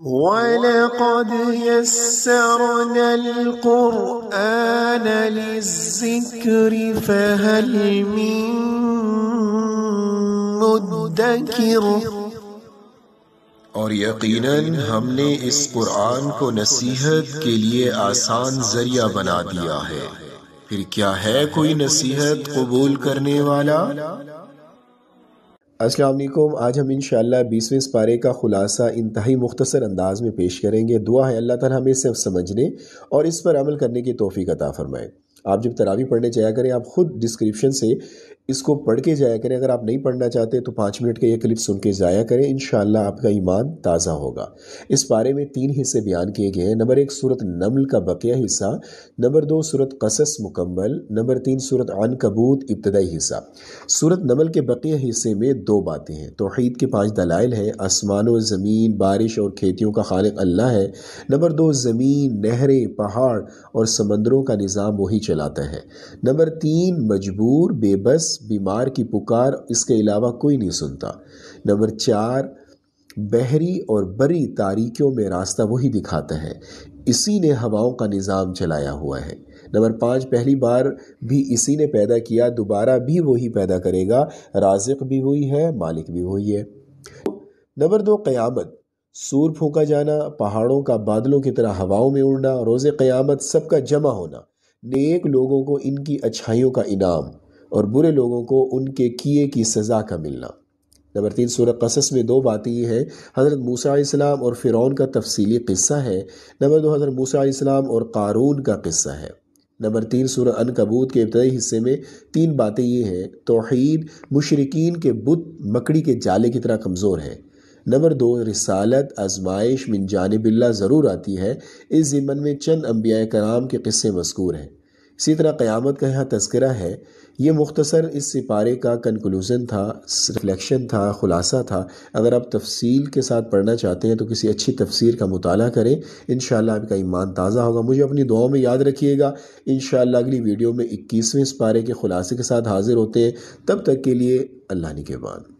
وَلَقَدْ يَسَّرْنَا الْقُرْآنَ لِلذِّكْرِ فَهَلْ مِن مُّدَّكِرٍ۔ اور یقیناً ہم نے اس قرآن کو نصیحت کے لیے آسان ذریعہ بنا دیا ہے، پھر کیا ہے کوئی نصیحت قبول کرنے والا؟ السلام علیکم۔ آج ہم انشاءاللہ 20ویں پارے کا خلاصہ انتہائی مختصر انداز میں پیش کریں گے۔ دعا ہے اللہ تعالیٰ ہمیں صرف سمجھنے اور اس پر عمل کرنے کی توفیق عطا فرمائے۔ آپ جب تراویح پڑھنے جایا کریں، آپ خود ڈسکرپشن سے اس کو پڑھ کے جایا کریں۔ اگر آپ نہیں پڑھنا چاہتے تو 5 منٹ کا یہ کلپ سن کے جایا کریں، انشاءاللہ آپ کا ایمان تازہ ہوگا۔ اس پارے میں 3 حصے بیان کیے گئے ہیں۔ نمبر 1 سورۃ نمل کا بقیہ حصہ، نمبر 2 سورۃ قصص مکمل، نمبر 3 سورۃ عنکبوت ابتدائی حصہ۔ سورۃ نمل کے بقیہ حصے میں 2 باتیں ہیں۔ توحید کے 5 دلائل ہیں، آسمان و زمین، بارش اور کھیتیوں کا خالق اللہ ہے۔ نمبر 2 زمین، نہریں، پہاڑ اور سمندروں کا نظام وہی چلاتا ہے۔ نمبر 3 مجبور، بے بس، بیمار کی پکار اس کے علاوہ کوئی نہیں سنتا۔ نمبر 4 بحری اور بری تاریکیوں میں راستہ وہی دکھاتا ہے، اسی نے ہواؤں کا نظام چلایا ہوا ہے۔ نمبر 5 پہلی بار بھی اسی نے پیدا کیا، دوبارہ بھی وہی پیدا کرے گا، رازق بھی وہی ہے، مالک بھی وہی ہے۔ نمبر 2 قیامت، سور پھونکا جانا، پہاڑوں کا بادلوں کی طرح ہواؤں میں اڑنا، روز قیامت سب کا جمع ہونا، نیک لوگوں کو ان کی اچھائیوں کا انعام اور برے لوگوں کو ان کے کیے کی سزا کا ملنا۔ نمبر 3 سورۃ قصص میں 2 باتیں یہ ہیں، حضرت موسیٰ علیہ السلام اور فرعون کا تفصیلی قصہ ہے۔ نمبر 2 حضرت موسیٰ علیہ السلام اور قارون کا قصہ ہے۔ نمبر 3 سورۃ عنکبوت کے ابتدائی حصے میں 3 باتیں یہ ہیں، توحید، مشرکین کے بت مکڑی کے جالے کی طرح کمزور ہیں۔ نمبر 2 رسالت، آزمائش من جانب اللہ ضرور آتی ہے، اس ضمن میں چند انبیاء کرام کے قصے مذکور ہیں۔ اسی طرح قیامت کا یہاں تذکرہ ہے۔ یہ مختصر اس سپارے کا کنکلوژن تھا، ریفلیکشن تھا، خلاصہ تھا۔ اگر آپ تفصیل کے ساتھ پڑھنا چاہتے ہیں تو کسی اچھی تفسیر کا مطالعہ کریں، انشاءاللہ آپ کا ایمان تازہ ہوگا۔ مجھے اپنی دعاؤں میں یاد رکھیے گا۔ انشاءاللہ اگلی ویڈیو میں 21ویں پارے کے خلاصے کے ساتھ حاضر ہوتے ہیں، تب تک کے لیے اللہ نگہبان۔